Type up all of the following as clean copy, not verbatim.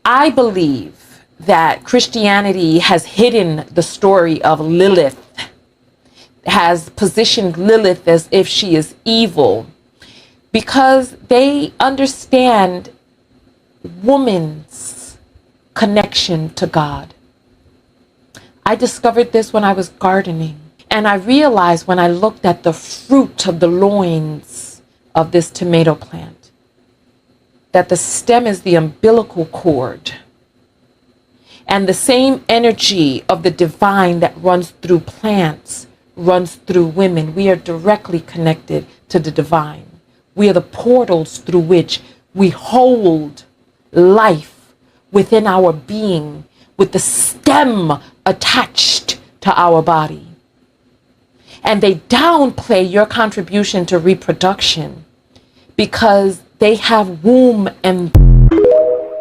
I believe that Christianity has hidden the story of Lilith, has positioned Lilith as if she is evil, because they understand woman's connection to God. I discovered this when I was gardening, and I realized when I looked at the fruit of the loins of this tomato plant, that the stem is the umbilical cord, and the same energy of the divine that runs through plants runs through women. We are directly connected to the divine. We are the portals through which we hold life within our being, with the stem attached to our body. And they downplay your contribution to reproduction because they have womb and...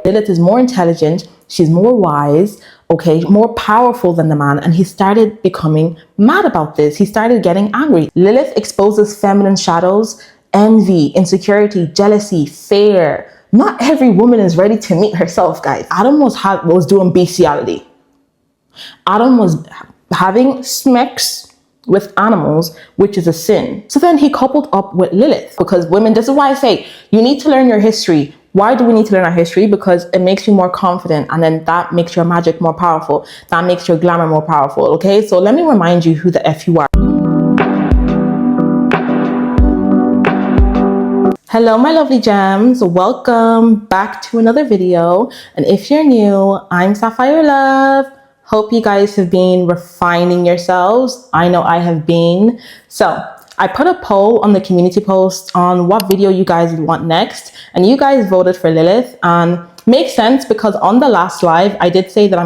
Lilith is more intelligent, she's more wise, okay, more powerful than the man, and he started becoming mad about this. He started getting angry. Lilith exposes feminine shadows, envy, insecurity, jealousy, fear. Not every woman is ready to meet herself, guys. Adam was doing bestiality. Adam was having sex with animals, which is a sin. So then he coupled up with Lilith, because women, this is why I say you need to learn your history. Why do we need to learn our history? Because it makes you more confident, and then that makes your magic more powerful. That makes your glamour more powerful, okay? So let me remind you who the F you are. Hello, my lovely gems. Welcome back to another video. And if you're new, I'm Sapphire Love. Hope you guys have been refining yourselves. I know I have been. So I put a poll on the community post on what video you guys would want next, and you guys voted for Lilith, and makes sense because on the last live I did say that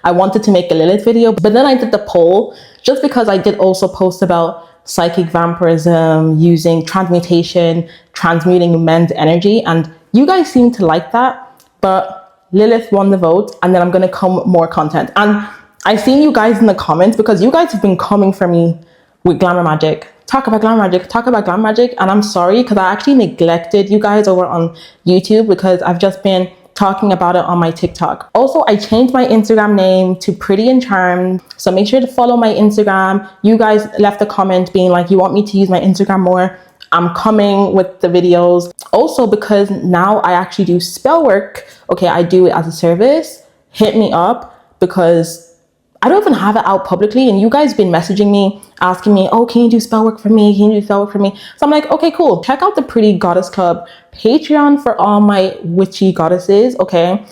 I wanted to make a Lilith video, but then I did the poll just because I did also post about psychic vampirism, using transmutation, transmuting men's energy, and you guys seem to like that, but Lilith won the vote, and then I'm going to come more content. And I've seen you guys in the comments, because you guys have been coming for me with glamour magic. Talk about glamour magic, talk about glamour magic. And I'm sorry, because I actually neglected you guys over on YouTube, because I've just been talking about it on my TikTok. Also, I changed my Instagram name to Pretty and Charmed. So make sure to follow my Instagram. You guys left a comment being like, you want me to use my Instagram more. I'm coming with the videos. Also, because now I actually do spell work. Okay, I do it as a service. Hit me up, because I don't even have it out publicly, and you guys been messaging me, asking me, oh, can you do spell work for me? Can you do spell work for me? So I'm like, okay, cool. Check out the Pretty Goddess Club Patreon for all my witchy goddesses, okay?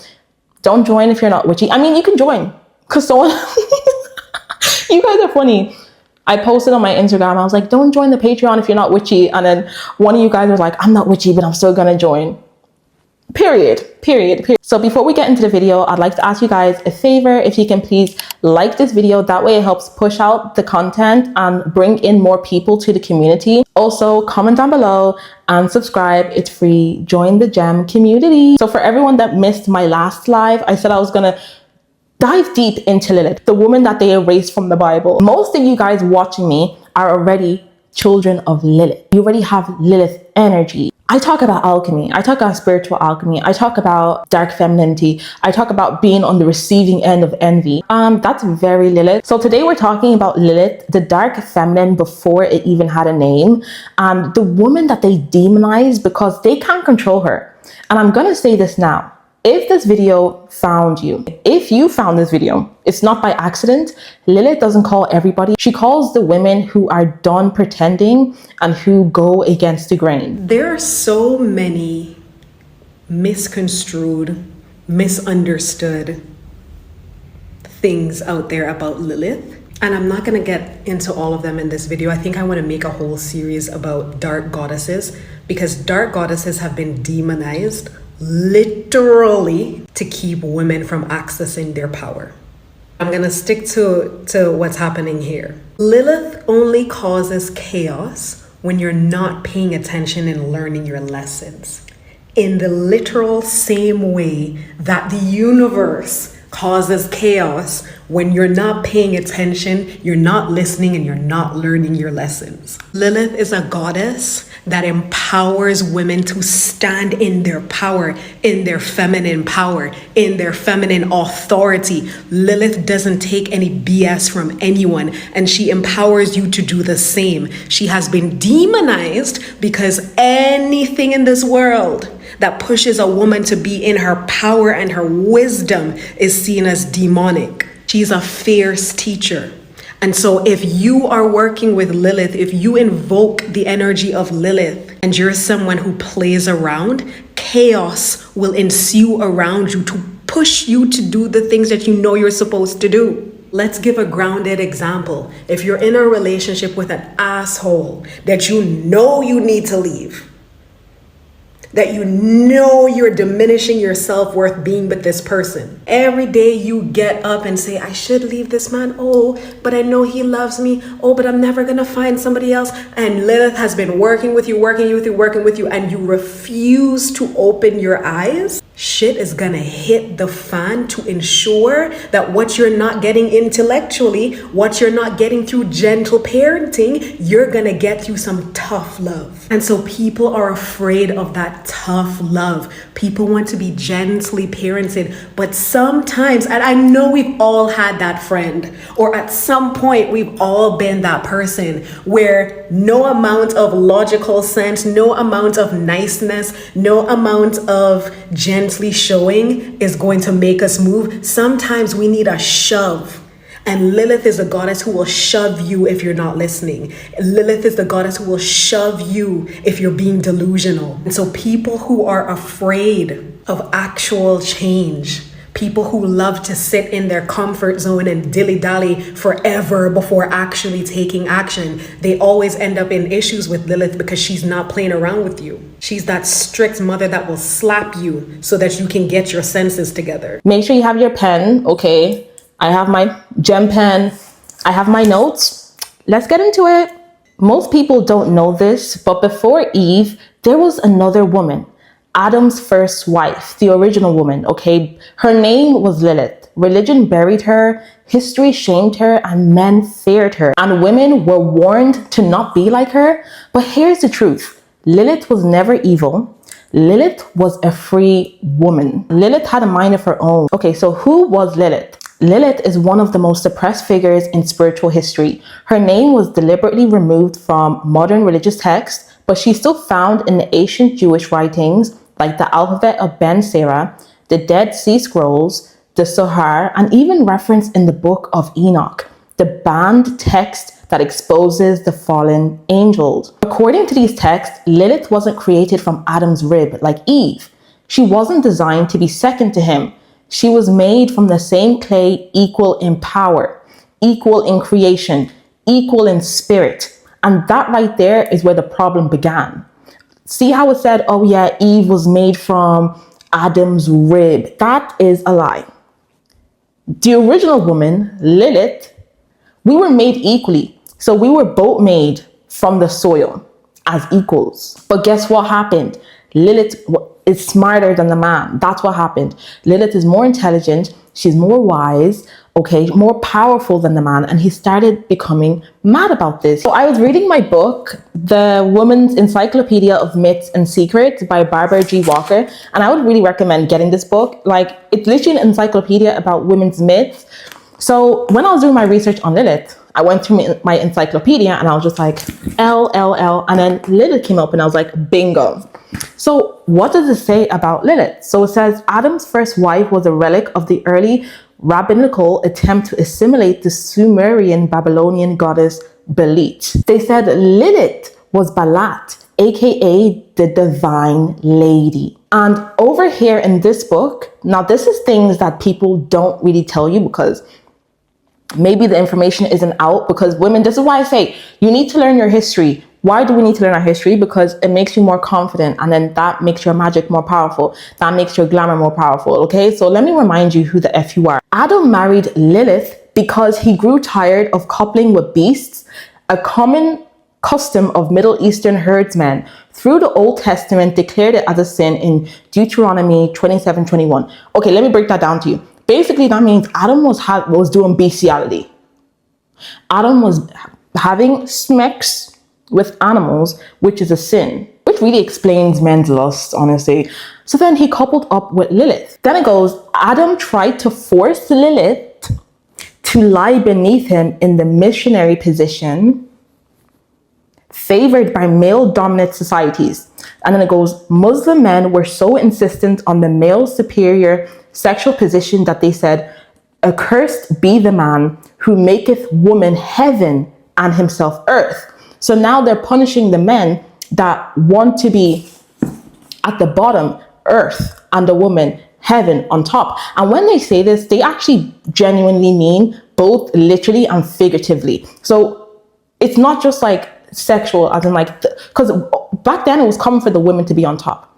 Don't join if you're not witchy. I mean, you can join, because someone, you guys are funny. I posted on my Instagram, I was like, don't join the Patreon if you're not witchy. And then one of you guys was like, I'm not witchy, but I'm still gonna join. Period. So before we get into the video, I'd like to ask you guys a favor. If you can please like this video, that way it helps push out the content and bring in more people to the community. Also, comment down below and subscribe. It's free. Join the gem community. So for everyone that missed my last live, I said I was gonna dive deep into Lilith, the woman that they erased from the Bible. Most of you guys watching me are already children of Lilith. You already have Lilith energy. I talk about alchemy. I talk about spiritual alchemy. I talk about dark femininity. I talk about being on the receiving end of envy. That's very Lilith. So today we're talking about Lilith, the dark feminine before it even had a name, and the woman that they demonize because they can't control her. And I'm gonna say this now. If this video found you, if you found this video, it's not by accident. Lilith doesn't call everybody. She calls the women who are done pretending and who go against the grain. There are so many misconstrued, misunderstood things out there about Lilith. And I'm not going to get into all of them in this video. I think I want to make a whole series about dark goddesses, because dark goddesses have been demonized literally to keep women from accessing their power. I'm gonna stick to what's happening here. Lilith only causes chaos when you're not paying attention and learning your lessons. In the literal same way that the universe causes chaos when you're not paying attention, you're not listening, and you're not learning your lessons. Lilith is a goddess that empowers women to stand in their power, in their feminine power, in their feminine authority. Lilith doesn't take any BS from anyone, and she empowers you to do the same. She has been demonized because anything in this world that pushes a woman to be in her power and her wisdom is seen as demonic. She's a fierce teacher. And so if you are working with Lilith, if you invoke the energy of Lilith and you're someone who plays around, chaos will ensue around you to push you to do the things that you know you're supposed to do. Let's give a grounded example. If you're in a relationship with an asshole that you know you need to leave, that you know you're diminishing your self-worth being with this person. Every day you get up and say, I should leave this man. Oh, but I know he loves me. Oh, but I'm never gonna find somebody else. And Lilith has been working with you, and you refuse to open your eyes. Shit is gonna hit the fan to ensure that what you're not getting intellectually, what you're not getting through gentle parenting, you're gonna get through some tough love. And so people are afraid of that tough love. People want to be gently parented, but sometimes, and I know we've all had that friend, or at some point we've all been that person where no amount of logical sense, no amount of niceness, no amount of gently showing is going to make us move. Sometimes we need a shove. And Lilith is a goddess who will shove you if you're not listening. Lilith is the goddess who will shove you if you're being delusional. And so people who are afraid of actual change, people who love to sit in their comfort zone and dilly-dally forever before actually taking action, they always end up in issues with Lilith because she's not playing around with you. She's that strict mother that will slap you so that you can get your senses together. Make sure you have your pen, okay? I have my gem pen. I have my notes. Let's get into it. Most people don't know this, but before Eve, there was another woman, Adam's first wife, the original woman, okay? Her name was Lilith. Religion buried her, history shamed her, and men feared her. And women were warned to not be like her. But here's the truth. Lilith was never evil. Lilith was a free woman. Lilith had a mind of her own. Okay, so who was Lilith? Lilith is one of the most suppressed figures in spiritual history. Her name was deliberately removed from modern religious texts, but she's still found in the ancient Jewish writings like the alphabet of Ben Sira, the Dead Sea Scrolls, the Zohar, and even referenced in the book of Enoch, the banned text that exposes the fallen angels. According to these texts, Lilith wasn't created from Adam's rib like Eve. She wasn't designed to be second to him. She was made from the same clay, equal in power, equal in creation, equal in spirit. And that right there is where the problem began. See how it said, oh yeah, Eve was made from Adam's rib. That is a lie. The original woman, Lilith, we were made equally. So we were both made from the soil as equals. But guess what happened? Lilith is smarter than the man. That's what happened. Lilith is more intelligent. She's more wise, okay, more powerful than the man. And he started becoming mad about this. So I was reading my book, The Woman's Encyclopedia of Myths and Secrets by Barbara G. Walker. And I would really recommend getting this book. Like, it's literally an encyclopedia about women's myths. So when I was doing my research on Lilith, I went through my encyclopedia and I was just like, L. And then Lilith came up and I was like, bingo. So what does it say about Lilith? So it says Adam's first wife was a relic of the early rabbinical attempt to assimilate the Sumerian Babylonian goddess Belit. They said Lilith was Balat, aka the divine lady. And over here in this book, now this is things that people don't really tell you because maybe the information isn't out, because women, this is why I say you need to learn your history. Why do we need to learn our history? Because it makes you more confident, and then that makes your magic more powerful. That makes your glamour more powerful, okay? So let me remind you who the F you are. Adam married Lilith because he grew tired of coupling with beasts, a common custom of Middle Eastern herdsmen. Through the Old Testament, declared it as a sin in Deuteronomy 27:21. Okay, let me break that down to you. Basically, that means Adam was doing bestiality. Adam was having sex with animals, which is a sin, which really explains men's lust, honestly. So then he coupled up with Lilith. Then it goes, Adam tried to force Lilith to lie beneath him in the missionary position favored by male-dominant societies. And then it goes, Muslim men were so insistent on the male superior sexual position that they said, accursed be the man who maketh woman heaven and himself earth. So now they're punishing the men that want to be at the bottom, earth, and the woman, heaven, on top. And when they say this, they actually genuinely mean both literally and figuratively. So it's not just like sexual, as in like, because back then it was common for the women to be on top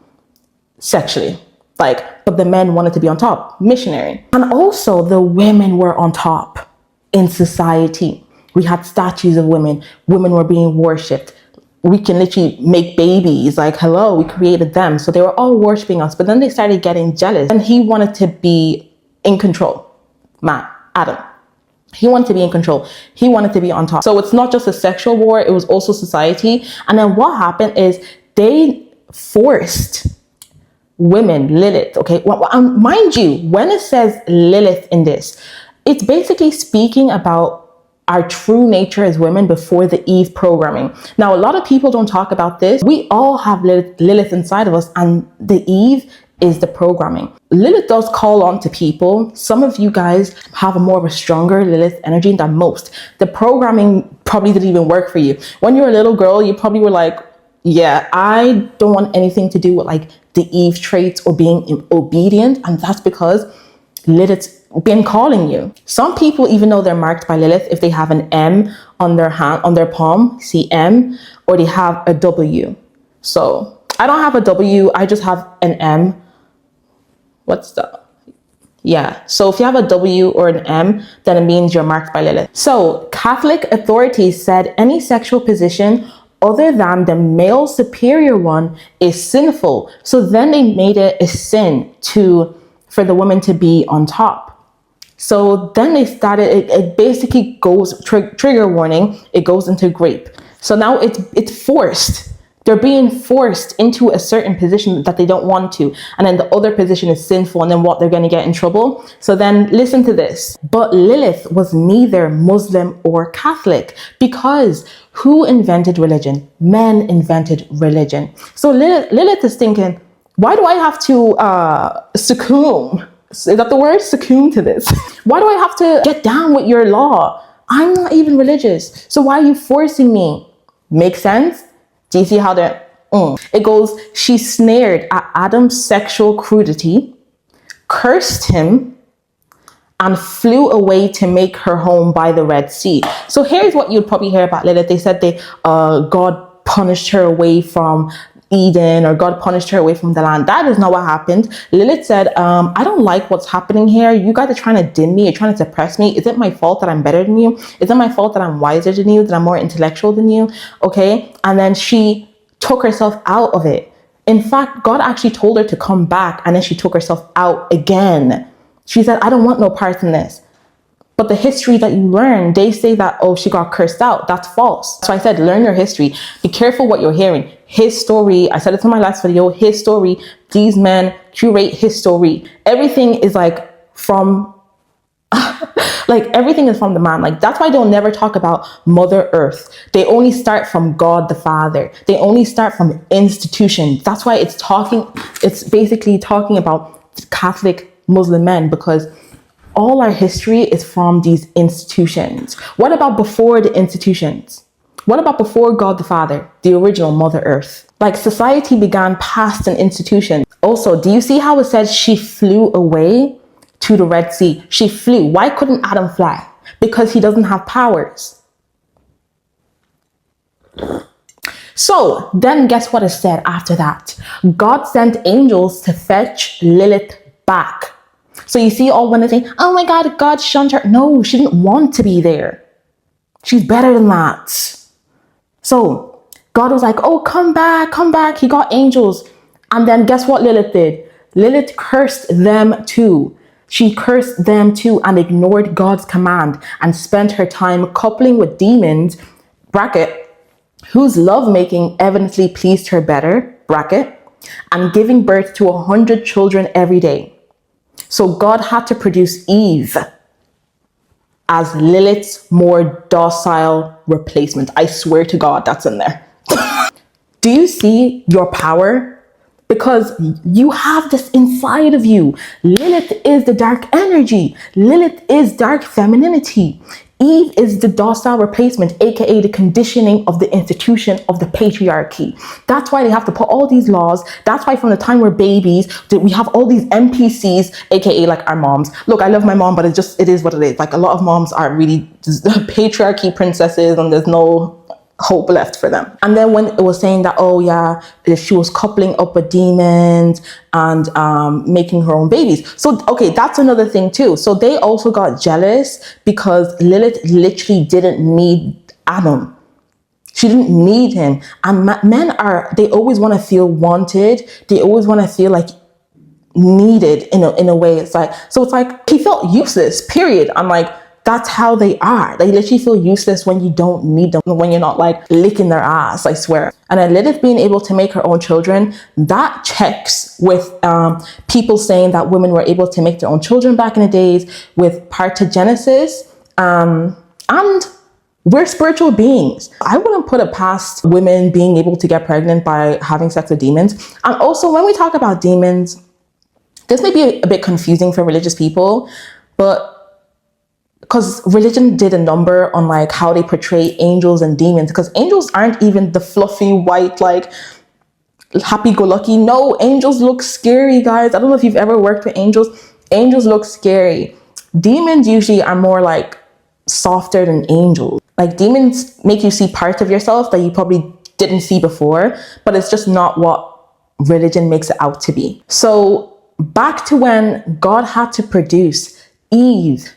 sexually, like, but the men wanted to be on top, missionary. And also the women were on top in society. We had statues of women. Women were being worshipped. We can literally make babies, like, hello, we created them. So they were all worshiping us, but then they started getting jealous and he wanted to be in control. Man, Adam. He wanted to be in control. He wanted to be on top. So it's not just a sexual war, it was also society. And then what happened is they forced women, Lilith, okay? Well, mind you, when it says Lilith in this, it's basically speaking about our true nature as women before the Eve programming. Now, a lot of people don't talk about this. We all have Lilith inside of us, and the Eve is the programming. Lilith does call on to people. Some of you guys have a more of a stronger Lilith energy than most. The programming probably didn't even work for you. When you were a little girl, you probably were like, yeah, I don't want anything to do with like the Eve traits or being obedient. And that's because Lilith's been calling you. Some people, even though they're marked by Lilith, if they have an M on their hand, on their palm, see M, or they have a W. So I don't have a W, I just have an M. What's the, yeah. So if you have a W or an M, then it means you're marked by Lilith. So Catholic authorities said any sexual position other than the male superior one is sinful. So then they made it a sin for the woman to be on top. So then they started, it basically goes, trigger warning, it goes into grape. So now it's forced. They're being forced into a certain position that they don't want to. And then the other position is sinful, and then what, they're going to get in trouble. So then listen to this. But Lilith was neither Muslim or Catholic, because who invented religion? Men invented religion. So Lilith is thinking, why do I have to succumb? Is that the word? Succumb to this. Why do I have to get down with your law? I'm not even religious. So why are you forcing me? Make sense? Do you see how they're, It goes, she snared at Adam's sexual crudity, cursed him, and flew away to make her home by the Red Sea. So here's what you'd probably hear about Lilith. They said God punished her away from Eden, or God punished her away from the land. That is not what happened. Lilith said, I don't like what's happening here. You guys are trying to dim me. You're trying to suppress me. Is it my fault that I'm better than you? Is it my fault that I'm wiser than you, that I'm more intellectual than you? Okay. And then she took herself out of it. In fact, God actually told her to come back, and then she took herself out again. She said, I don't want no part in this. But the history that you learn, they say that, oh, she got cursed out. That's false. So I said, learn your history. Be careful what you're hearing. His story, I said it in my last video, his story, these men curate his story. Everything is like from, like everything is from the man. Like that's why they'll never talk about Mother Earth. They only start from God the Father. They only start from institutions. That's why it's basically talking about Catholic Muslim men, because all our history is from these institutions. What about before the institutions? What about before God the Father, the original Mother Earth? Like society began past an institution. Also, do you see how it says she flew away to the Red Sea? She flew. Why couldn't Adam fly? Because he doesn't have powers. So then guess what is said after that? God sent angels to fetch Lilith back. So you see all when they say, oh my God, God shunned her. No, she didn't want to be there. She's better than that. So God was like, oh, come back, come back. He got angels. And then guess what Lilith did? Lilith cursed them too. She cursed them too and ignored God's command and spent her time coupling with demons, bracket, whose lovemaking evidently pleased her better, bracket, and giving birth to 100 children every day. So God had to produce Eve as Lilith's more docile replacement. I swear to God, that's in there. Do you see your power? Because you have this inside of you. Lilith is the dark energy. Lilith is dark femininity. Eve is the docile replacement, aka the conditioning of the institution of the patriarchy. That's why they have to put all these laws. That's why from the time we're babies, we have all these NPCs, aka like our moms. Look, I love my mom, but it is what it is. Like a lot of moms are really just patriarchy princesses and there's no hope left for them. And then when it was saying that, oh yeah, she was coupling up with demons and making her own babies. So, okay, that's another thing too. So they also got jealous because Lilith literally didn't need Adam. She didn't need him. And men they always want to feel wanted. They always want to feel like needed in a way. It's like he felt useless, period. I'm like, that's how they are. They literally feel useless when you don't need them, when you're not like licking their ass, I swear. And then Lilith being able to make her own children, that checks with people saying that women were able to make their own children back in the days with parthenogenesis. And we're spiritual beings. I wouldn't put it past women being able to get pregnant by having sex with demons. And also when we talk about demons, this may be a bit confusing for religious people, but because religion did a number on like how they portray angels and demons, because angels aren't even the fluffy white like happy-go-lucky. No, angels look scary, guys. I don't know if you've ever worked with angels. Angels look scary. Demons usually are more like softer than angels. Like demons make you see parts of yourself that you probably didn't see before, but it's just not what religion makes it out to be. So back to when God had to produce Eve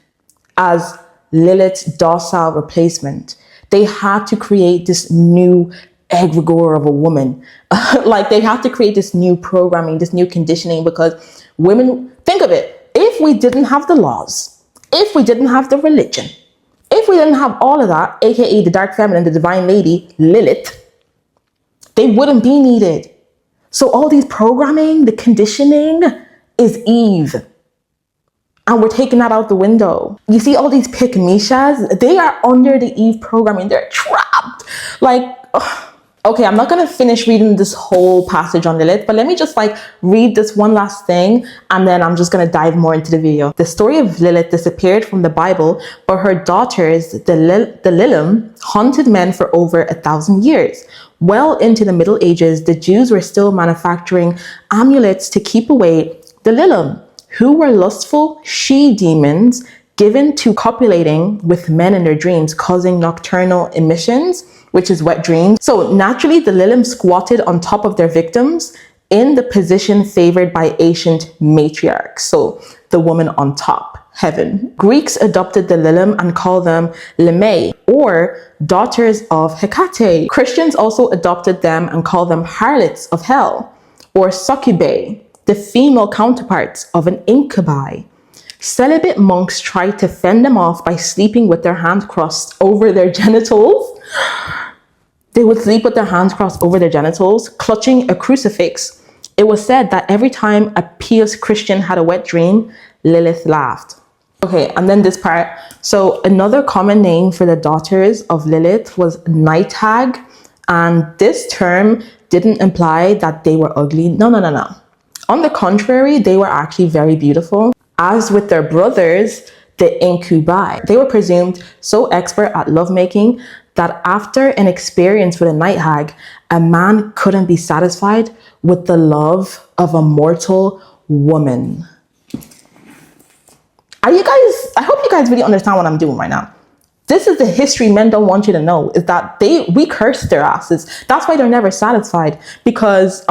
as Lilith's docile replacement, they had to create this new egregore of a woman. Like they had to create this new programming, this new conditioning, because women, think of it, if we didn't have the laws, if we didn't have the religion, if we didn't have all of that, aka the dark feminine, the divine lady, Lilith, they wouldn't be needed. So all these programming, the conditioning is Eve. And we're taking that out the window. You see all these pick-me-shas, they are under the Eve programming. They're trapped. Like, ugh. Okay, I'm not going to finish reading this whole passage on Lilith, but let me just like read this one last thing, and then I'm just going to dive more into the video. The story of Lilith disappeared from the Bible, but her daughters, the Lilim, haunted men for over 1,000 years. Well into the Middle Ages, the Jews were still manufacturing amulets to keep away the Lilim, who were lustful she-demons given to copulating with men in their dreams, causing nocturnal emissions, which is wet dreams. So naturally, the Lilim squatted on top of their victims in the position favored by ancient matriarchs. So the woman on top, heaven. Greeks adopted the Lilim and called them Limei, or daughters of Hecate. Christians also adopted them and called them harlots of hell, or succubae, the female counterparts of an incubi. Celibate monks tried to fend them off by sleeping with their hands crossed over their genitals. They would sleep with their hands crossed over their genitals, clutching a crucifix. It was said that every time a pious Christian had a wet dream, Lilith laughed. Okay, and then this part. So another common name for the daughters of Lilith was night hag. And this term didn't imply that they were ugly. No. On the contrary, they were actually very beautiful. As with their brothers, the incubi, they were presumed so expert at lovemaking that after an experience with a night hag, a man couldn't be satisfied with the love of a mortal woman. I hope you guys really understand what I'm doing right now. This is the history men don't want you to know, is that we cursed their asses. That's why they're never satisfied, because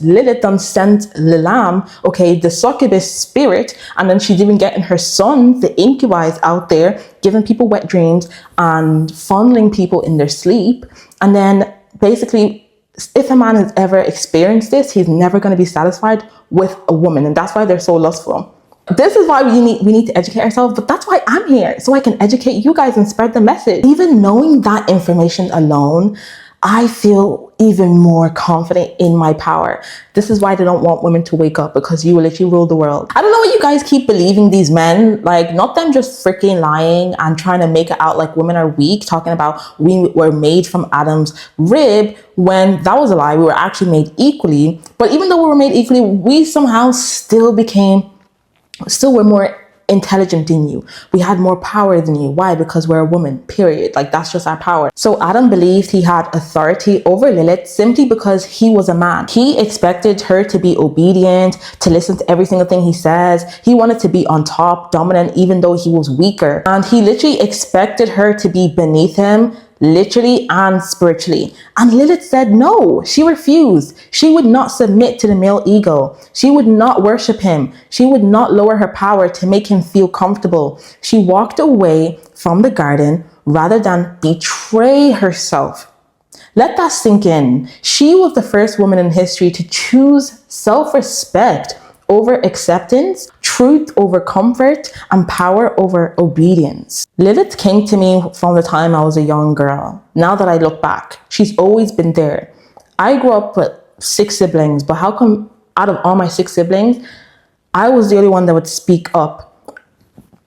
Lilith done sent Lilim, okay, the succubus spirit, and then she's even getting her son, the incubi, out there, giving people wet dreams and fondling people in their sleep. And then basically, if a man has ever experienced this, he's never going to be satisfied with a woman. And that's why they're so lustful. This is why we need to educate ourselves, but that's why I'm here, so I can educate you guys and spread the message. Even knowing that information alone, I feel even more confident in my power. This is why they don't want women to wake up, because you will literally rule the world. I don't know what you guys keep believing these men, like, not them just freaking lying and trying to make it out like women are weak, talking about we were made from Adam's rib, when that was a lie. We were actually made equally. But even though we were made equally, we somehow still were more intelligent than you. We had more power than you. Why? Because we're a woman, period. Like, that's just our power. So Adam believed he had authority over Lilith simply because he was a man. He expected her to be obedient, to listen to every single thing he says. He wanted to be on top, dominant, even though he was weaker. And he literally expected her to be beneath him, literally and spiritually. And Lilith said no. She refused. She would not submit to the male ego. She would not worship him. She would not lower her power to make him feel comfortable. She walked away from the garden rather than betray herself. Let that sink in. She was the first woman in history to choose self-respect over acceptance, truth over comfort, and power over obedience. Lilith came to me from the time I was a young girl. Now that I look back, she's always been there. I grew up with 6 siblings, but how come out of all my 6 siblings, I was the only one that would speak up?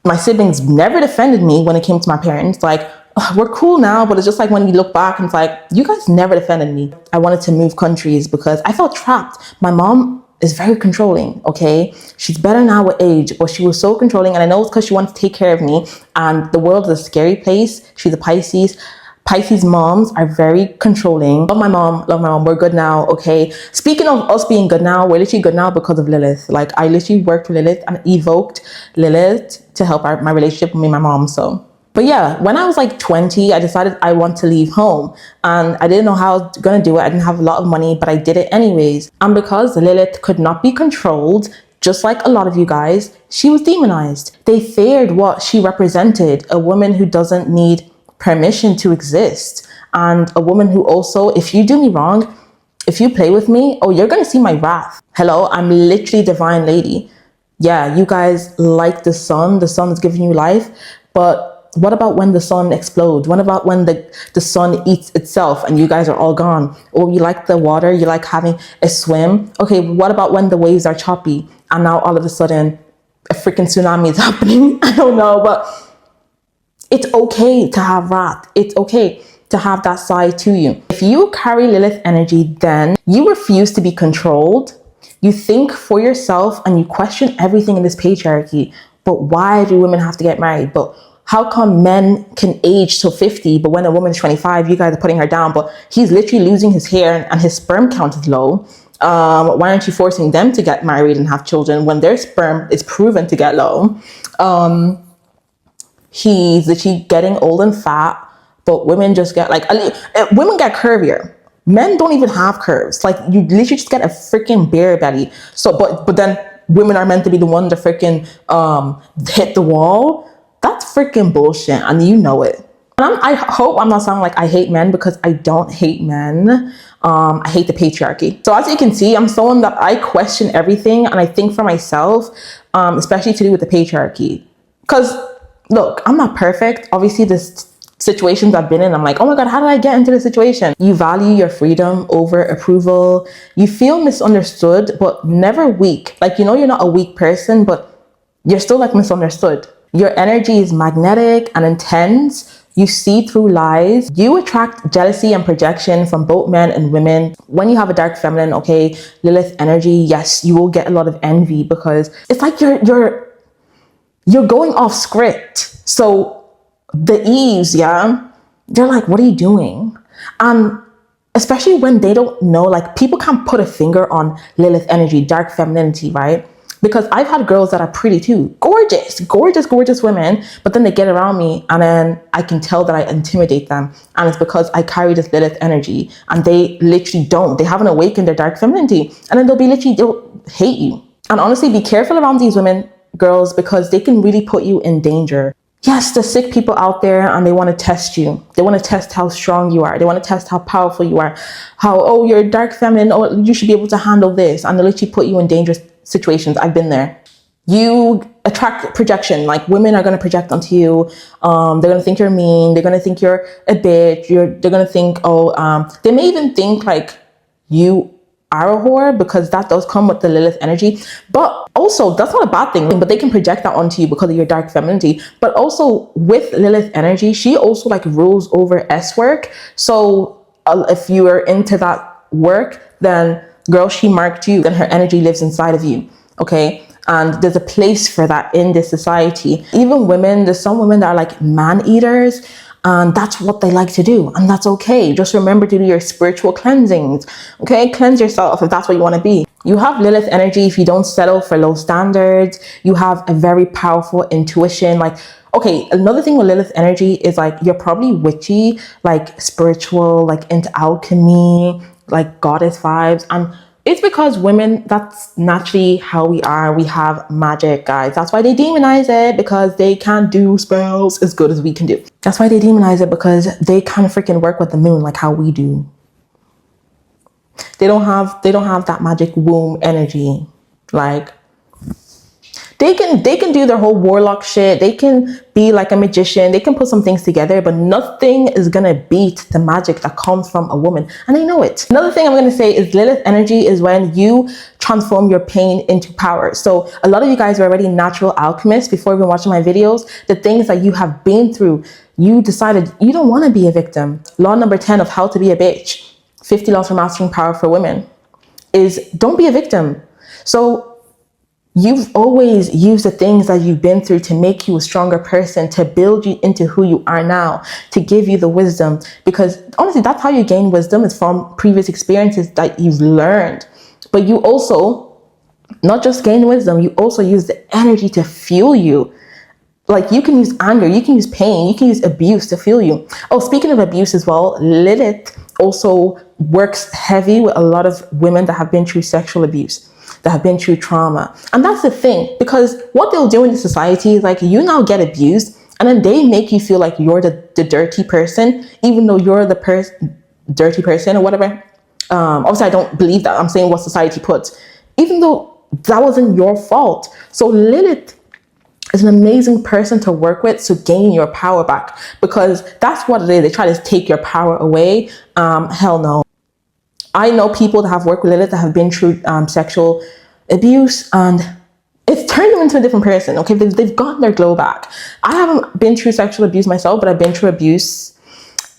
My siblings never defended me when it came to my parents. Like, we're cool now, but it's just like when you look back and it's like, you guys never defended me. I wanted to move countries because I felt trapped. My mom is very controlling, okay? She's better now with age, but she was so controlling, and I know it's because she wanted to take care of me, and the world is a scary place. She's a Pisces. Pisces moms are very controlling. Love my mom, we're good now, okay? Speaking of us being good now, we're literally good now because of Lilith. Like, I literally worked with Lilith and evoked Lilith to help my relationship with me and my mom, so. But yeah, when I was like 20, I decided I want to leave home, and I didn't know how I was gonna do it. I didn't have a lot of money, but I did it anyways. And because Lilith could not be controlled, just like a lot of you guys, she was demonized. They feared what she represented, a woman who doesn't need permission to exist, and a woman who also, if you do me wrong, if you play with me, oh, you're gonna see my wrath. Hello, I'm literally divine lady. Yeah, you guys like the sun is giving you life, but what about when the sun explodes? What about when the sun eats itself and you guys are all gone? Or you like the water, you like having a swim. Okay, what about when the waves are choppy and now all of a sudden a freaking tsunami is happening? I don't know, but it's okay to have wrath. It's okay to have that side to you. If you carry Lilith energy, then you refuse to be controlled. You think for yourself and you question everything in this patriarchy. But why do women have to get married? But how come men can age till 50, but when a woman's 25, you guys are putting her down, but he's literally losing his hair and his sperm count is low? Why aren't you forcing them to get married and have children when their sperm is proven to get low? He's literally getting old and fat, but women just get women get curvier. Men don't even have curves. Like, you literally just get a freaking bear belly. So, but then women are meant to be the one to freaking hit the wall. That's freaking bullshit, and you know it. And I hope I'm not sounding like I hate men, because I don't hate men. I hate the patriarchy. So as you can see, I'm someone that I question everything, and I think for myself, especially to do with the patriarchy. Because look, I'm not perfect. Obviously, there's situations I've been in, I'm like, oh my God, how did I get into this situation? You value your freedom over approval. You feel misunderstood, but never weak. Like, you know, you're not a weak person, but you're still like misunderstood. Your energy is magnetic and intense. You see through lies. You attract jealousy and projection from both men and women. When you have a dark feminine, okay, Lilith energy, yes, you will get a lot of envy, because it's like you're going off script. So the Eves, yeah, they're like, what are you doing? Especially when they don't know, like, people can't put a finger on Lilith energy, dark femininity, right? Because I've had girls that are pretty too, gorgeous women, but then they get around me and then I can tell that I intimidate them. And it's because I carry this Lilith energy, and they literally don't. They haven't awakened their dark femininity, and then they'll hate you. And honestly, be careful around these women, girls, because they can really put you in danger. Yes, there's sick people out there and they want to test you. They want to test how strong you are. They want to test how powerful you are. How, oh, you're dark feminine. Oh, you should be able to handle this. And they literally put you in dangerous situations. I've been there. You attract projection. Like women are going to project onto you. They're going to think you're mean. They're going to think you're a bitch. They're going to think, they may even think like you are a whore, because that does come with the Lilith energy. But also, that's not a bad thing, but they can project that onto you because of your dark femininity. But also with Lilith energy, she also like rules over S work. So if you are into that work, then girl, she marked you, then her energy lives inside of you. Okay. And there's a place for that in this society. Even women, there's some women that are like man eaters, and that's what they like to do, and that's okay. Just remember to do your spiritual cleansings. Okay, cleanse yourself if that's what you want to be. You have Lilith energy if you don't settle for low standards. You have a very powerful intuition. Like, okay, another thing with Lilith energy is like you're probably witchy, like spiritual, like into alchemy, like goddess vibes. And it's because women, that's naturally how we are. We have magic, guys. That's why they demonize it, because they can't do spells as good as we can do. That's why they demonize it, because they can't freaking work with the moon like how we do. They don't have that magic womb energy. Like, they can do their whole warlock shit. They can be like a magician. They can put some things together, but nothing is gonna beat the magic that comes from a woman, and they know it. Another thing I'm gonna say is Lilith energy is when you transform your pain into power. So a lot of you guys are already natural alchemists before even watching my videos. The things that you have been through, you decided you don't want to be a victim. Law number 10 of how to be a bitch, 50 laws for mastering power for women, is don't be a victim. So you've always used the things that you've been through to make you a stronger person, to build you into who you are now, to give you the wisdom. Because honestly, that's how you gain wisdom, is from previous experiences that you've learned. But you also, not just gain wisdom, you also use the energy to fuel you. Like you can use anger, you can use pain, you can use abuse to fuel you. Oh, speaking of abuse as well, Lilith also works heavy with a lot of women that have been through sexual abuse, that have been through trauma. And that's the thing, because what they'll do in the society is like, you now get abused, and then they make you feel like you're the dirty person, even though you're the dirty person or whatever. Obviously, I don't believe that. I'm saying what society puts, even though that wasn't your fault. So Lilith is an amazing person to work with to gain your power back, because that's what it is. They try to take your power away. Hell no. I know people that have worked with Lilith that have been through sexual abuse, and it's turned them into a different person. Okay, they've gotten their glow back. I haven't been through sexual abuse myself, but I've been through abuse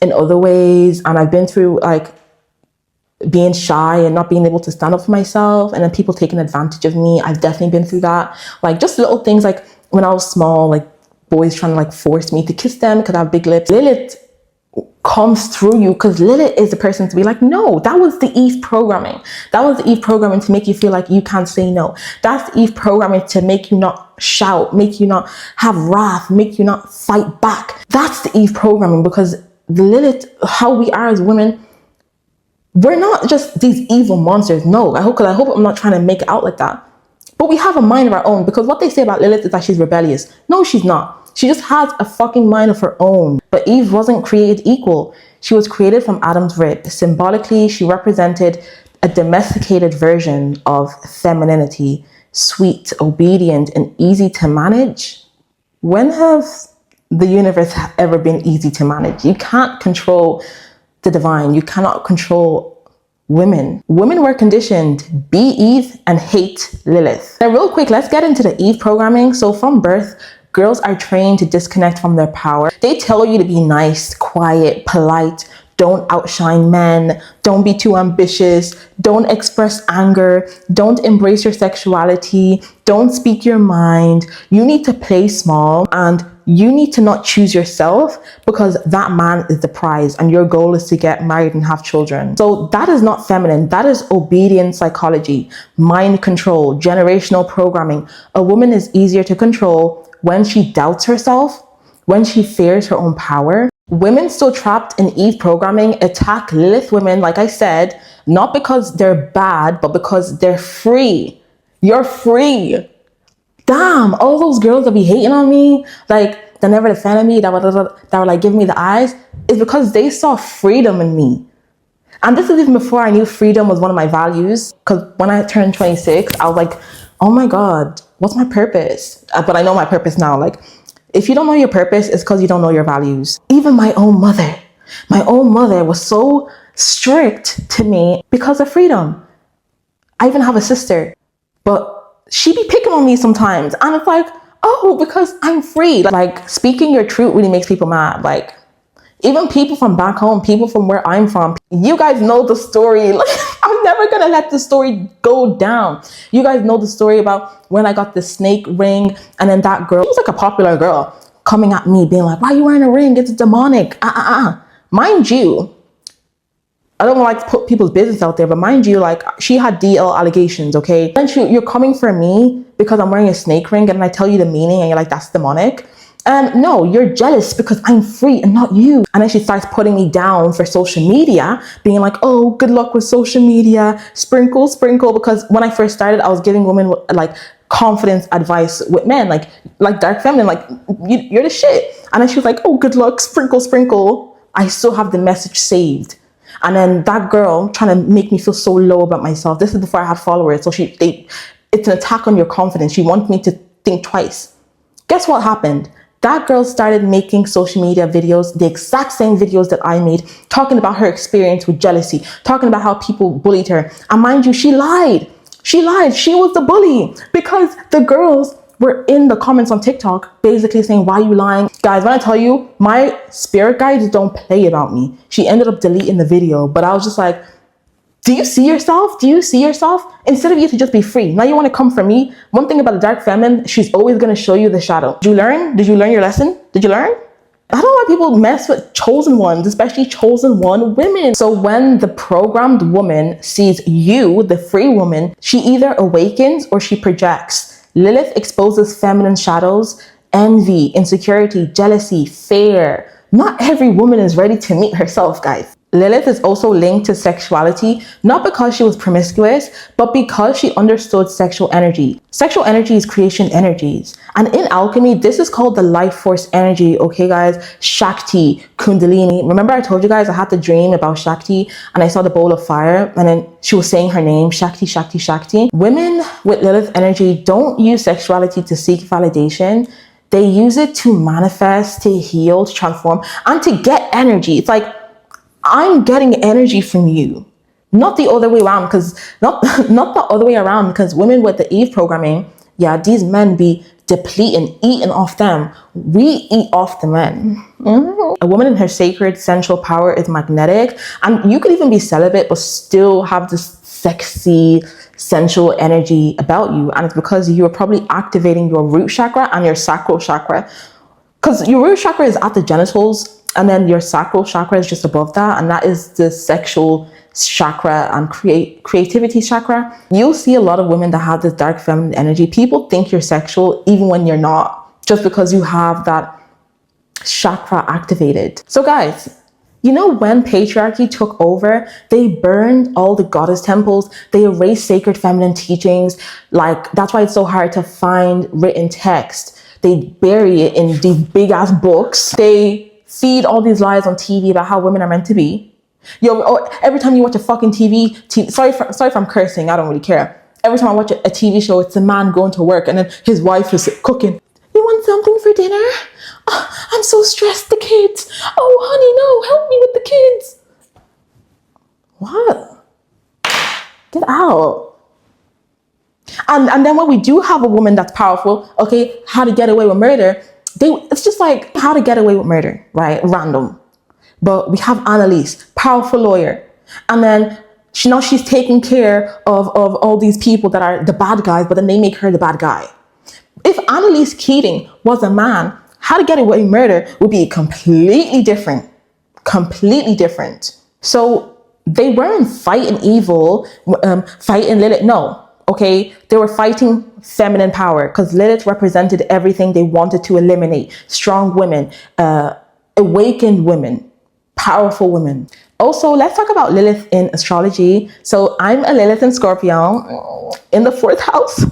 in other ways, and I've been through like being shy and not being able to stand up for myself, and then people taking advantage of me. I've definitely been through that. Like just little things, like when I was small, like boys trying to like force me to kiss them because I have big lips. Lilith comes through you, because Lilith is the person to be like, no, that was the Eve programming. That was the Eve programming to make you feel like you can't say no. That's the Eve programming to make you not shout, make you not have wrath, make you not fight back. That's the Eve programming, because the Lilith, how we are as women, we're not just these evil monsters. No, I hope I'm not trying to make it out like that. But we have a mind of our own, because what they say about Lilith is that she's rebellious. No, she's not. She just has a fucking mind of her own. But Eve wasn't created equal. She was created from Adam's rib. Symbolically, she represented a domesticated version of femininity, sweet, obedient, and easy to manage. When has the universe ever been easy to manage? You can't control the divine. You cannot control women. Women were conditioned, be Eve and hate Lilith. Now, real quick, let's get into the Eve programming. So from birth, girls are trained to disconnect from their power. They tell you to be nice, quiet, polite, don't outshine men, don't be too ambitious, don't express anger, don't embrace your sexuality, don't speak your mind. You need to play small, and you need to not choose yourself, because that man is the prize and your goal is to get married and have children. So that is not feminine. That is obedient psychology, mind control, generational programming. A woman is easier to control when she doubts herself, when she fears her own power. Women still trapped in Eve programming attack Lilith women, like I said, not because they're bad, but because they're free. You're free. Damn, all those girls that be hating on me, like that never defended me, that were like giving me the eyes, is because they saw freedom in me. And this is even before I knew freedom was one of my values. Because when I turned 26, I was like, oh my God, what's my purpose? But I know my purpose now. Like, if you don't know your purpose, it's because you don't know your values. Even my own mother was so strict to me because of freedom. I even have a sister, but she be picking on me sometimes. And it's like, oh, because I'm free. Like, speaking your truth really makes people mad. Like, even people from back home, people from where I'm from, you guys know the story. Like, I'm never gonna let the story go down. You guys know the story about when I got the snake ring, and then that girl, she was like a popular girl, coming at me being like, why are you wearing a ring? It's demonic. Mind you, I don't like to put people's business out there, but mind you, like, she had DL allegations, okay? Then you're coming for me because I'm wearing a snake ring, and I tell you the meaning and you're like, that's demonic. And no, you're jealous because I'm free and not you. And then she starts putting me down for social media, being like, oh, good luck with social media, sprinkle, sprinkle. Because when I first started, I was giving women like confidence advice with men, like dark feminine, like, you're the shit. And then she was like, oh, good luck, sprinkle, sprinkle. I still have the message saved. And then that girl trying to make me feel so low about myself. This is before I had followers. So it's an attack on your confidence. She wanted me to think twice. Guess what happened? That girl started making social media videos, the exact same videos that I made, talking about her experience with jealousy, talking about how people bullied her. And mind you, she lied. She lied. She was the bully because the girls were in the comments on TikTok basically saying, why are you lying? Guys, when I tell you, my spirit guides don't play about me. She ended up deleting the video, but I was just like, do you see yourself? Do you see yourself? Instead of you to just be free. Now you want to come for me. One thing about the dark feminine, she's always going to show you the shadow. Did you learn? Did you learn your lesson? Did you learn? I don't know why people mess with chosen ones, especially chosen one women. So when the programmed woman sees you, the free woman, she either awakens or she projects. Lilith exposes feminine shadows, envy, insecurity, jealousy, fear. Not every woman is ready to meet herself, guys. Lilith is also linked to sexuality, not because she was promiscuous, but because she understood sexual energy. Sexual energy is creation energies. And in alchemy, this is called the life force energy, okay guys? Shakti, Kundalini. Remember I told you guys I had the dream about Shakti and I saw the bowl of fire and then she was saying her name, Shakti, Shakti, Shakti. Women with Lilith energy don't use sexuality to seek validation. They use it to manifest, to heal, to transform, and to get energy. It's like, I'm getting energy from you, not the other way around, because not the other way around, because women with the Eve programming, yeah, these men be depleting, eating off them. We eat off the men. A woman in her sacred sensual power is magnetic, and you could even be celibate but still have this sexy sensual energy about you, and it's because you are probably activating your root chakra and your sacral chakra, because your root chakra is at the genitals. And then your sacral chakra is just above that. And that is the sexual chakra and creativity chakra. You'll see a lot of women that have this dark feminine energy. People think you're sexual even when you're not, just because you have that chakra activated. So guys, you know, when patriarchy took over, they burned all the goddess temples. They erased sacred feminine teachings. Like, that's why it's so hard to find written text. They bury it in these big ass books. They feed all these lies on TV about how women are meant to be. Yo, every time you watch a fucking sorry if I'm cursing, I don't really care. Every time I watch a TV show, it's a man going to work and then his wife is cooking. You want something for dinner? Oh, I'm so stressed, the kids. Oh, honey, no, help me with the kids. What? Get out. And then when we do have a woman that's powerful, okay, how to get away with murder, it's just like how to get away with murder, right? Random. But we have Annalise, powerful lawyer. And then she's taking care of all these people that are the bad guys, but then they make her the bad guy. If Annalise Keating was a man, how to get away with murder would be completely different. Completely different. So they weren't fighting evil, fighting Lilith. No. Okay, they were fighting feminine power because Lilith represented everything they wanted to eliminate. Strong women, awakened women, powerful women. Also, let's talk about Lilith in astrology. So I'm a Lilith in Scorpio in the 4th house,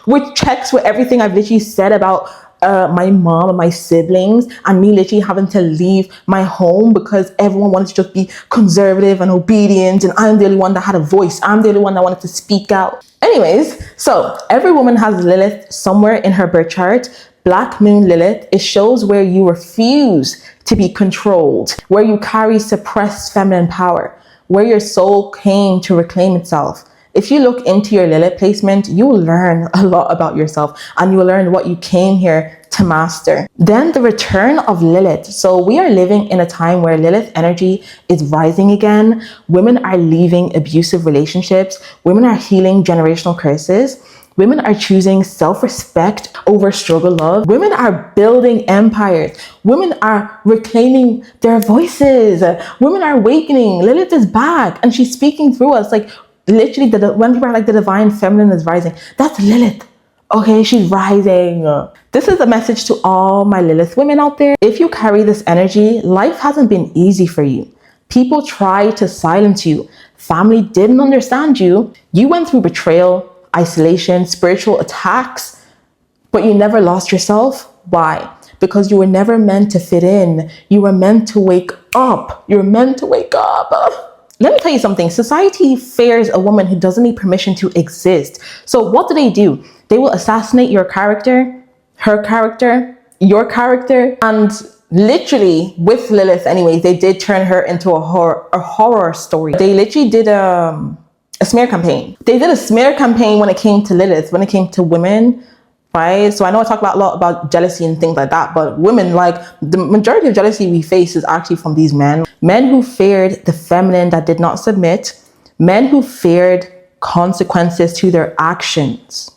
which checks with everything I've literally said about my mom and my siblings, and me literally having to leave my home because everyone wanted to just be conservative and obedient, and I'm the only one that had a voice. I'm the only one that wanted to speak out. Anyways, so every woman has Lilith somewhere in her birth chart. Black Moon Lilith, it shows where you refuse to be controlled, where you carry suppressed feminine power, where your soul came to reclaim itself. If you look into your Lilith placement, you will learn a lot about yourself, and you will learn what you came here to master. Then the return of Lilith. So we are living in a time where Lilith energy is rising again. Women are leaving abusive relationships. Women are healing generational curses. Women are choosing self-respect over struggle love. Women are building empires. Women are reclaiming their voices. Women are awakening. Lilith is back and she's speaking through us. Like literally, when people are like the divine feminine is rising, that's Lilith. Okay, she's rising. This is a message to all my Lilith women out there. If you carry this energy, life hasn't been easy for you. People try to silence you. Family didn't understand you. You went through betrayal, isolation, spiritual attacks, but you never lost yourself. Why? Because you were never meant to fit in. You were meant to wake up. You're meant to wake up. Let me tell you something. Society fears a woman who doesn't need permission to exist. So what do? They will assassinate your character, her character, your character, and literally with Lilith anyways, they did turn her into a horror story. They literally did a smear campaign. They did a smear campaign when it came to Lilith, when it came to women, right? So I know I talk about a lot about jealousy and things like that, but women, like the majority of jealousy we face is actually from these men. Men who feared the feminine that did not submit. Men who feared consequences to their actions.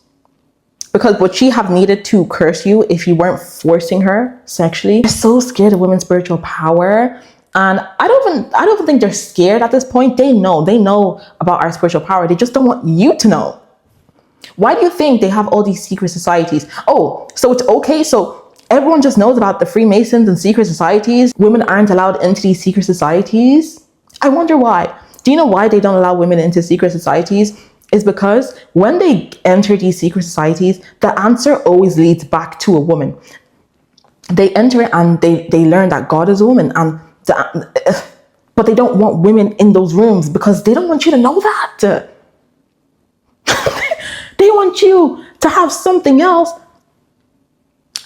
Because would she have needed to curse you if you weren't forcing her sexually? They're so scared of women's spiritual power. And I don't even think they're scared at this point. They know about our spiritual power. They just don't want you to know. Why do you think they have all these secret societies? Oh, so it's okay. So everyone just knows about the Freemasons and secret societies. Women aren't allowed into these secret societies. I wonder why. Do you know why they don't allow women into secret societies? Is because when they enter these secret societies, the answer always leads back to a woman. They enter it and they learn that God is a woman, and but they don't want women in those rooms because they don't want you to know that. They want you to have something else,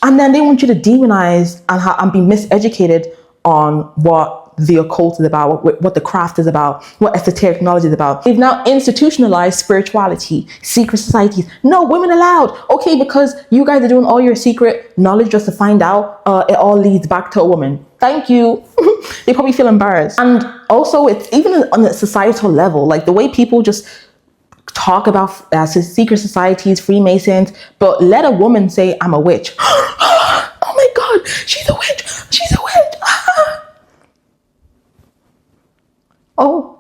and then they want you to demonize and be miseducated on what the occult is about, what the craft is about, what esoteric knowledge is about. They've now institutionalized spirituality, secret societies. No, women allowed. Okay, because you guys are doing all your secret knowledge just to find out, it all leads back to a woman. Thank you. They probably feel embarrassed. And also, it's even on a societal level, like the way people just talk about secret societies, Freemasons, but let a woman say, I'm a witch. Oh my God, she's a witch. She's a witch. Oh,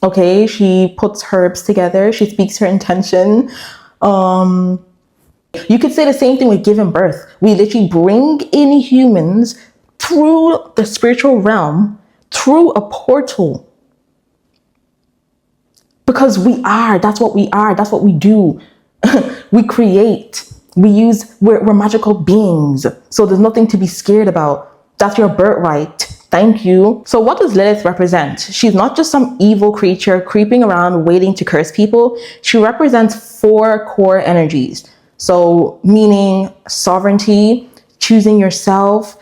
okay, she puts herbs together. She speaks her intention. You could say the same thing with giving birth. We literally bring in humans through the spiritual realm, through a portal. Because that's what we are, that's what we do. We create, we're magical beings. So there's nothing to be scared about. That's your birthright. Thank you. So what does Lilith represent? She's not just some evil creature creeping around waiting to curse people. She represents 4 core energies. So meaning sovereignty, choosing yourself,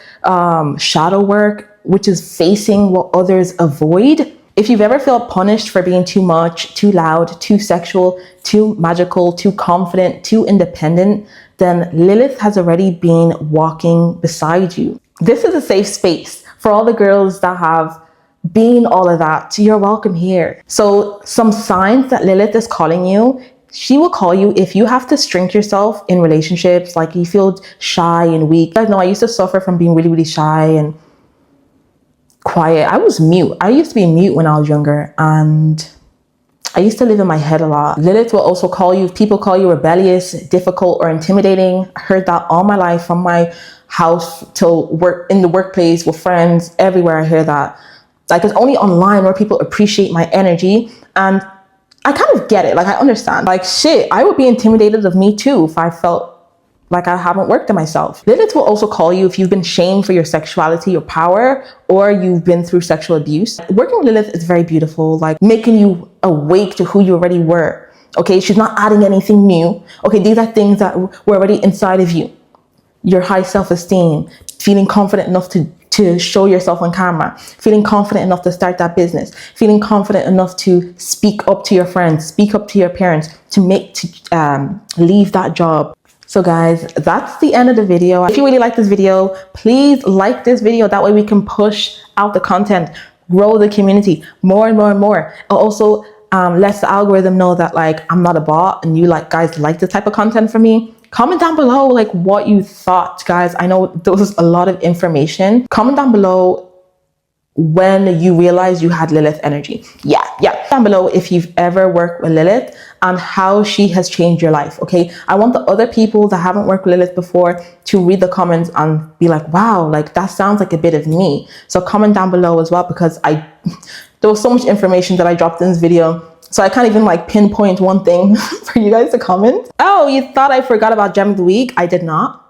shadow work, which is facing what others avoid. If you've ever felt punished for being too much, too loud, too sexual, too magical, too confident, too independent, then Lilith has already been walking beside you. This is a safe space for all the girls that have been all of that. You're welcome here. So some signs that Lilith is calling you. She will call you if you have to shrink yourself in relationships, like you feel shy and weak. You guys know I used to suffer from being really, really shy and quiet. I was mute. I used to be mute when I was younger, and I used to live in my head a lot. Lilith will also call you if people call you rebellious, difficult, or intimidating. I heard that all my life, from my house to work, in the workplace, with friends, everywhere I hear that. Like, it's only online where people appreciate my energy, and I kind of get it. Like, I understand. Like, shit, I would be intimidated of me too if I felt like I haven't worked on myself. Lilith will also call you if you've been shamed for your sexuality or power, or you've been through sexual abuse. Working with Lilith is very beautiful, like making you awake to who you already were. Okay, she's not adding anything new. Okay, these are things that were already inside of you. Your high self-esteem, feeling confident enough to show yourself on camera, feeling confident enough to start that business, feeling confident enough to speak up to your friends, speak up to your parents, to leave that job. So guys, that's the end of the video. If you really like this video, please like this video. That way we can push out the content, grow the community more and more and more. Also, lets the algorithm know that like I'm not a bot and you guys like this type of content from me. Comment down below like what you thought, guys. I know there was a lot of information. Comment down below when you realized you had Lilith energy. Yeah. Down below if you've ever worked with Lilith and how she has changed your life, okay? I want the other people that haven't worked with Lilith before to read the comments and be like, wow, like that sounds like a bit of me. So comment down below as well, because there was so much information that I dropped in this video. So I can't even like pinpoint one thing for you guys to comment. Oh, you thought I forgot about Gem of the Week? I did not.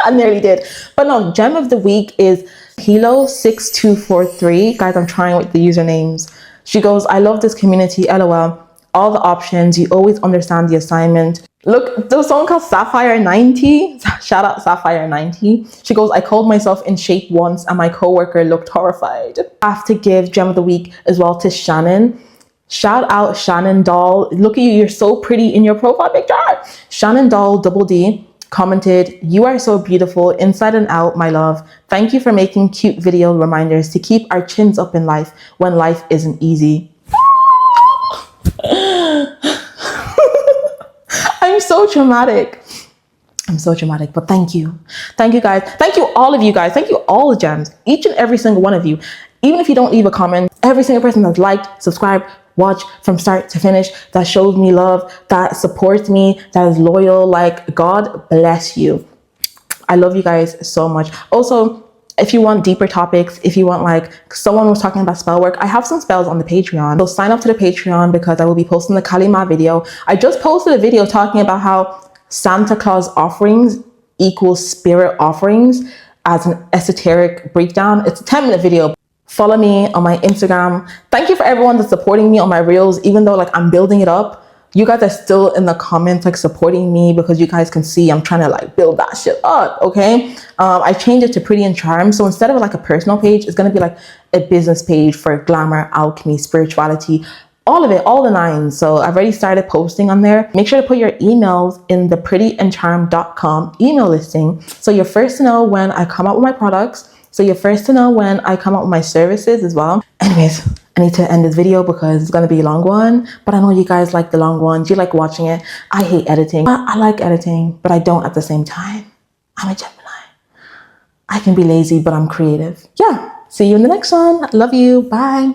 I nearly did. But no, Gem of the Week is Hilo6243. Guys, I'm trying with the usernames. She goes, I love this community, LOL. All the options, you always understand the assignment. Look, there was someone called Sapphire90. Shout out Sapphire90. She goes, I called myself in shape once and my coworker looked horrified. I have to give Gem of the Week as well to Shannon. Shout out Shannon Doll. Look at you, you're so pretty in your profile picture. Shannon Doll, double D, commented, you are so beautiful inside and out, my love. Thank you for making cute video reminders to keep our chins up in life when life isn't easy. I'm so dramatic. I'm so dramatic, but thank you. Thank you guys. Thank you all of you guys. Thank you all the gems. Each and every single one of you. Even if you don't leave a comment, every single person that's liked, subscribed, watch from start to finish, that shows me love, that supports me, that is loyal, like God bless you. I love you guys so much. Also, if you want deeper topics, if you want like someone was talking about spell work, I have some spells on the Patreon. So sign up to the Patreon because I will be posting the Kalima video. I just posted a video talking about how Santa Claus offerings equals spirit offerings as an esoteric breakdown. It's a 10-minute video. Follow me on my Instagram. Thank you for everyone that's supporting me on my reels, even though like I'm building it up. You guys are still in the comments like supporting me because you guys can see I'm trying to like build that shit up, okay? I changed it to Pretty and Charm. So instead of like a personal page, it's gonna be like a business page for glamour, alchemy, spirituality, all of it, all the nines. So I've already started posting on there. Make sure to put your emails in the prettyandcharm.com email listing. So you're first to know when I come out with my products. So you're first to know when I come out with my services as well. Anyways, I need to end this video because it's going to be a long one. But I know you guys like the long ones. You like watching it. I hate editing. I like editing, but I don't at the same time. I'm a Gemini. I can be lazy, but I'm creative. Yeah. See you in the next one. Love you. Bye.